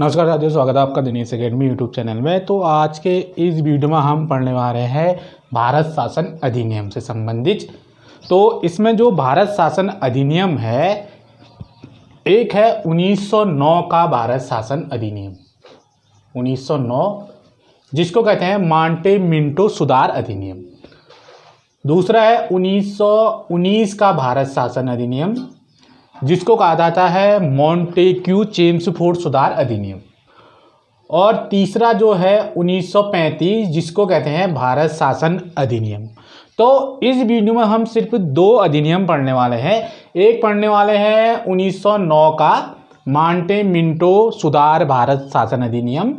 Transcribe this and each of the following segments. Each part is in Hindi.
नमस्कार साथियों, स्वागत है आपका दिनेश अकेडमी यूट्यूब चैनल में। तो आज के इस वीडियो में हम पढ़ने वाले हैं भारत शासन अधिनियम से संबंधित। तो इसमें जो भारत शासन अधिनियम है, एक है 1909 का भारत शासन अधिनियम 1909, जिसको कहते हैं मांटे मिंटो सुधार अधिनियम। दूसरा है 1919 का भारत शासन अधिनियम, जिसको कहा जाता है मॉन्टेक्यू चेम्सफोर्ड सुधार अधिनियम। और तीसरा जो है 1935, जिसको कहते हैं भारत शासन अधिनियम। तो इस वीडियो में हम सिर्फ दो अधिनियम पढ़ने वाले हैं। एक पढ़ने वाले हैं 1909 का मांटे मिंटो सुधार भारत शासन अधिनियम,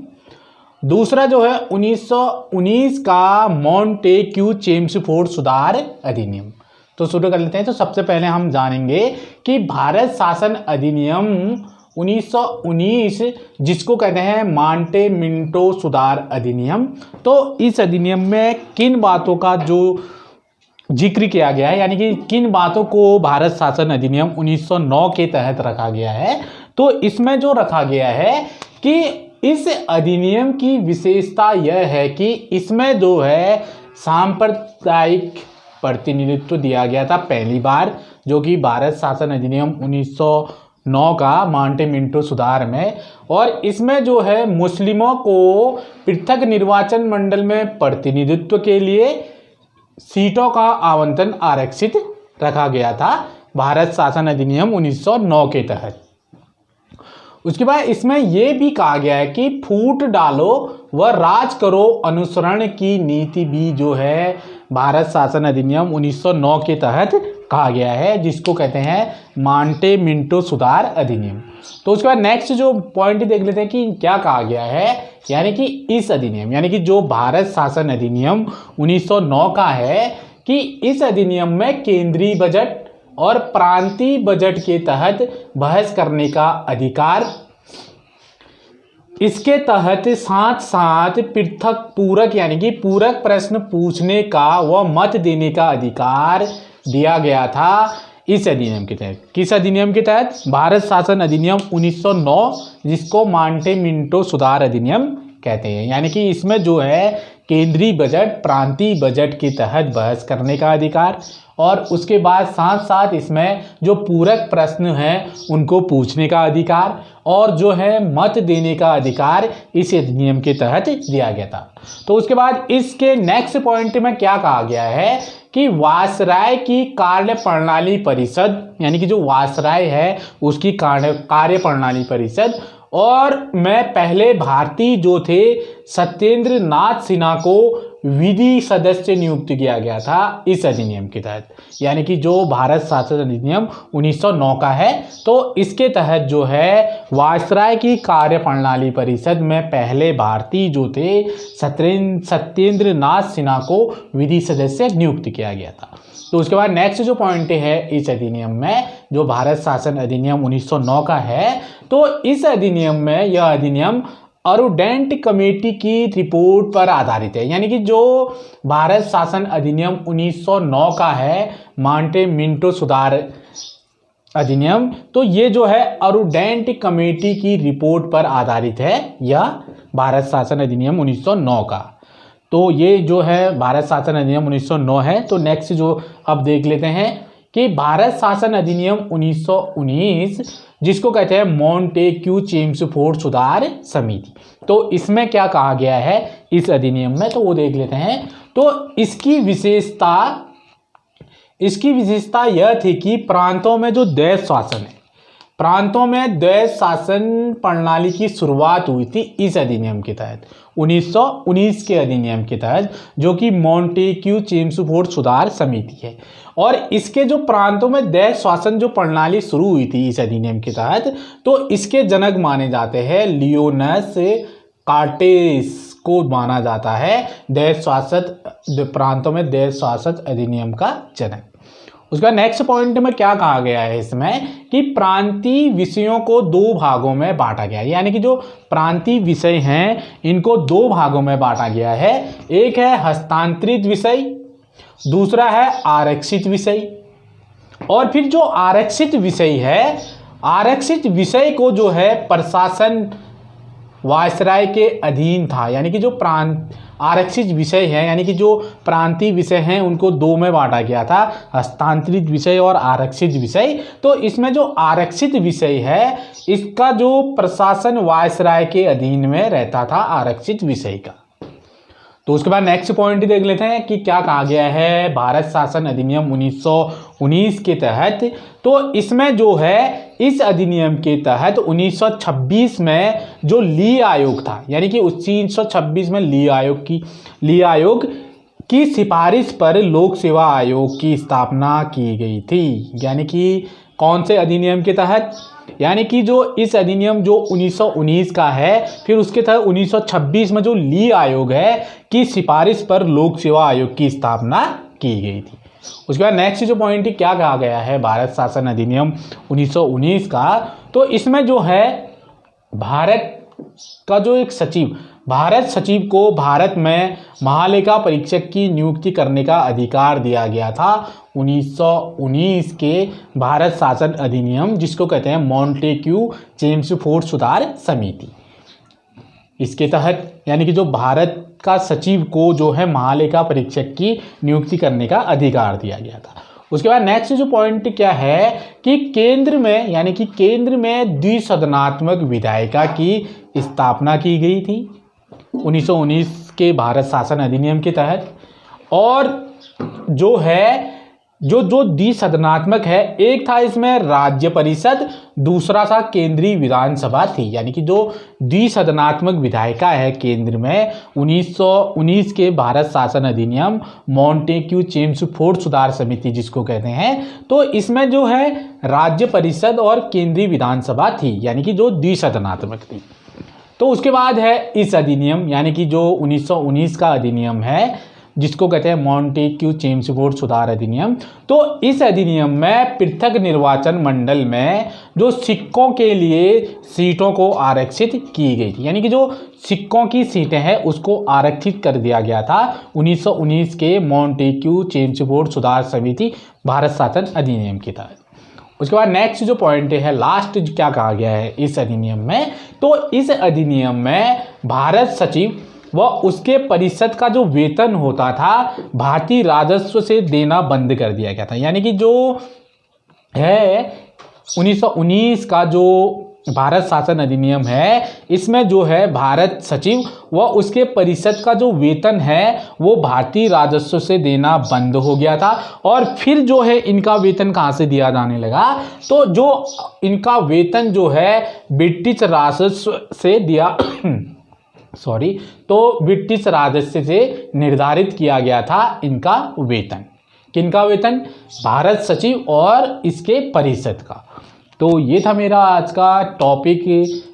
दूसरा जो है 1919 का मॉन्टेक्यू चेम्सफोर्ड सुधार अधिनियम। तो शुरू कर लेते हैं। तो सबसे पहले हम जानेंगे कि भारत शासन अधिनियम 1919, जिसको कहते हैं मांटे मिंटो सुधार अधिनियम, तो इस अधिनियम में किन बातों का जो जिक्र किया गया है, यानी कि किन बातों को भारत शासन अधिनियम 1909 के तहत रखा गया है। तो इसमें जो रखा गया है कि इस अधिनियम की विशेषता यह है कि इसमें जो है सांप्रदायिक प्रतिनिधित्व दिया गया था पहली बार, जो कि भारत शासन अधिनियम 1909 का मांटे मिंटो सुधार में। और इसमें जो है मुस्लिमों को पृथक निर्वाचन मंडल में प्रतिनिधित्व के लिए सीटों का आवंटन आरक्षित रखा गया था भारत शासन अधिनियम 1909 के तहत। उसके बाद इसमें यह भी कहा गया है कि फूट डालो व राज करो अनुसरण की नीति भी जो है भारत शासन अधिनियम 1909 के तहत कहा गया है, जिसको कहते हैं मांटे मिंटो सुधार अधिनियम। तो उसके बाद नेक्स्ट जो पॉइंट देख लेते हैं कि क्या कहा गया है, यानी कि इस अधिनियम, यानी कि जो भारत शासन अधिनियम 1909 का है, कि इस अधिनियम में केंद्रीय बजट और प्रांतीय बजट के तहत बहस करने का अधिकार, इसके तहत साथ साथ पृथक पूरक यानी कि पूरक प्रश्न पूछने का व मत देने का अधिकार दिया गया था इस अधिनियम के तहत। किस अधिनियम के तहत? भारत शासन अधिनियम 1909, जिसको मांटे मिंटो सुधार अधिनियम कहते हैं। यानी कि इसमें जो है केंद्रीय बजट प्रांतीय बजट के तहत बहस करने का अधिकार, और उसके बाद साथ साथ इसमें जो पूरक प्रश्न हैं उनको पूछने का अधिकार, और जो है मत देने का अधिकार इस अधिनियम के तहत दिया गया था। तो उसके बाद इसके नेक्स्ट पॉइंट में क्या कहा गया है कि वायसराय की कार्य प्रणाली परिषद, यानी कि जो वायसराय है उसकी कार्य प्रणाली परिषद, और मैं पहले भारतीय जो थे सत्येंद्र नाथ सिन्हा को विधि सदस्य नियुक्त किया गया था इस अधिनियम के तहत। यानी कि जो भारत शासन अधिनियम 1909 का है, तो इसके तहत जो है वायसराय की कार्य प्रणाली परिषद में पहले भारतीय जो थे सत्येंद्र नाथ सिन्हा को विधि सदस्य नियुक्त किया गया था। तो उसके बाद नेक्स्ट जो पॉइंट है इस अधिनियम में, जो भारत शासन अधिनियम 1909 का है, तो इस अधिनियम में यह अधिनियम अरुडेंट कमेटी की रिपोर्ट पर आधारित है। यानी कि जो भारत शासन अधिनियम 1909 का है मांटे मिंटो सुधार अधिनियम, तो ये जो है अरुडेंट कमेटी की रिपोर्ट पर आधारित है यह भारत शासन अधिनियम 1909 का। तो ये जो है भारत शासन अधिनियम 1909 है। तो नेक्स्ट जो अब देख लेते हैं कि भारत शासन अधिनियम 1919, जिसको कहते हैं मॉन्टेक्यू चेम्सफोर्ड सुधार समिति। तो इसमें क्या कहा गया है इस अधिनियम में, तो वो देख लेते हैं। तो इसकी विशेषता यह थी कि प्रांतों में जो द्वैध शासन है, प्रांतों में द्वैध शासन प्रणाली की शुरुआत हुई थी इस अधिनियम के तहत, 1919 के अधिनियम के तहत, जो कि मॉन्टेक्यू चेम्सफोर्ड सुधार समिति है। और इसके जो प्रांतों में द्वैध शासन जो प्रणाली शुरू हुई थी इस अधिनियम के तहत, तो इसके जनक माने जाते हैं लियोनस कार्टेस को माना जाता है द्वैध शासित प्रांतों में द्वैध शासित अधिनियम का जनक। उसका नेक्स्ट पॉइंट में क्या कहा गया है इसमें कि प्रांतीय विषयों को दो भागों में बांटा गया है। यानी कि जो प्रांतीय विषय हैं इनको दो भागों में बांटा गया है। एक है हस्तांतरित विषय, दूसरा है आरक्षित विषय। और फिर जो आरक्षित विषय है, आरक्षित विषय को जो है प्रशासन वायसराय के अधीन था, यानी कि जो प्रांत आरक्षित विषय है, यानी कि जो प्रांतीय विषय हैं उनको दो में बांटा गया था, हस्तांतरित विषय और आरक्षित विषय। तो इसमें जो आरक्षित विषय है इसका जो प्रशासन वायसराय के अधीन में रहता था आरक्षित विषय का। तो उसके बाद नेक्स्ट पॉइंट देख लेते हैं कि क्या कहा गया है भारत शासन अधिनियम 1919 के तहत। तो इसमें जो है इस अधिनियम के तहत 1926 में जो ली आयोग था, यानी कि 1926 में ली आयोग की सिफारिश पर लोक सेवा आयोग की स्थापना की गई थी। यानी कि कौन से अधिनियम के तहत, यानी कि जो इस अधिनियम जो 1919 का है, फिर उसके तहत 1926 में जो ली आयोग है की सिफारिश पर लोक सेवा आयोग की स्थापना की गई थी। उसके बाद नेक्स्ट जो पॉइंट क्या कहा गया है भारत शासन अधिनियम 1919 का। तो इसमें जो है भारत का जो एक सचिव, भारत सचिव को भारत में महालेखा परीक्षक की नियुक्ति करने का अधिकार दिया गया था 1919 के भारत शासन अधिनियम, जिसको कहते हैं मॉन्टेक्यू चेम्सफोर्ड सुधार समिति। इसके तहत यानी कि जो भारत का सचिव को जो है महालेखा परीक्षक की नियुक्ति करने का अधिकार दिया गया था। उसके बाद नेक्स्ट जो पॉइंट क्या है कि केंद्र में, यानी कि केंद्र में द्विसदनात्मक विधायिका की स्थापना की गई थी 1919 के भारत शासन अधिनियम के तहत। और जो है जो द्विसदनात्मक है, एक था इसमें राज्य परिषद, दूसरा था केंद्रीय विधानसभा थी। यानी कि जो द्विसदनात्मक विधायिका है केंद्र में 1919 के भारत शासन अधिनियम मॉन्टेक्यू चेम्सफोर्ड सुधार समिति जिसको कहते हैं, तो इसमें जो है राज्य परिषद और केंद्रीय विधानसभा थी, यानी कि जो द्विसदनात्मक थी। तो उसके बाद है इस अधिनियम, यानी कि जो 1919 का अधिनियम है जिसको कहते हैं मॉन्टेक्यू चेम्सफोर्ड सुधार अधिनियम। तो इस अधिनियम में पृथक निर्वाचन मंडल में जो सिक्कों के लिए सीटों को आरक्षित की गई थी, यानी कि जो सिक्कों की सीटें हैं उसको आरक्षित कर दिया गया था 1919 के मॉन्टेक्यू चेम्सफोर्ड सुधार समिति भारत शासन अधिनियम के तहत। उसके बाद नेक्स्ट जो पॉइंट है लास्ट क्या कहा गया है इस अधिनियम में। तो इस अधिनियम में भारत सचिव व उसके परिषद का जो वेतन होता था भारतीय राजस्व से देना बंद कर दिया गया था। यानी कि जो है 1919 का जो भारत शासन अधिनियम है, इसमें जो है भारत सचिव व उसके परिषद का जो वेतन है वो भारतीय राजस्व से देना बंद हो गया था। और फिर जो है इनका वेतन कहाँ से दिया जाने लगा, तो जो इनका वेतन जो है ब्रिटिश राजस्व से दिया तो ब्रिटिश राजस्व से निर्धारित किया गया था इनका वेतन। किनका वेतन? भारत सचिव और इसके परिषद का। तो ये था मेरा आज का टॉपिक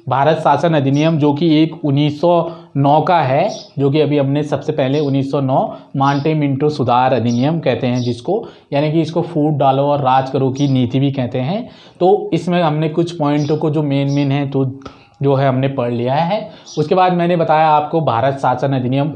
भारत शासन अधिनियम, जो कि एक 1909 का है, जो कि अभी हमने सबसे पहले 1909 मॉन्टेमिंटो सुधार अधिनियम कहते हैं जिसको, यानी कि इसको फूट डालो और राज करो की नीति भी कहते हैं। तो इसमें हमने कुछ पॉइंटों को जो मेन है तो जो है हमने पढ़ लिया है। उसके बाद मैंने बताया आपको भारत शासन अधिनियम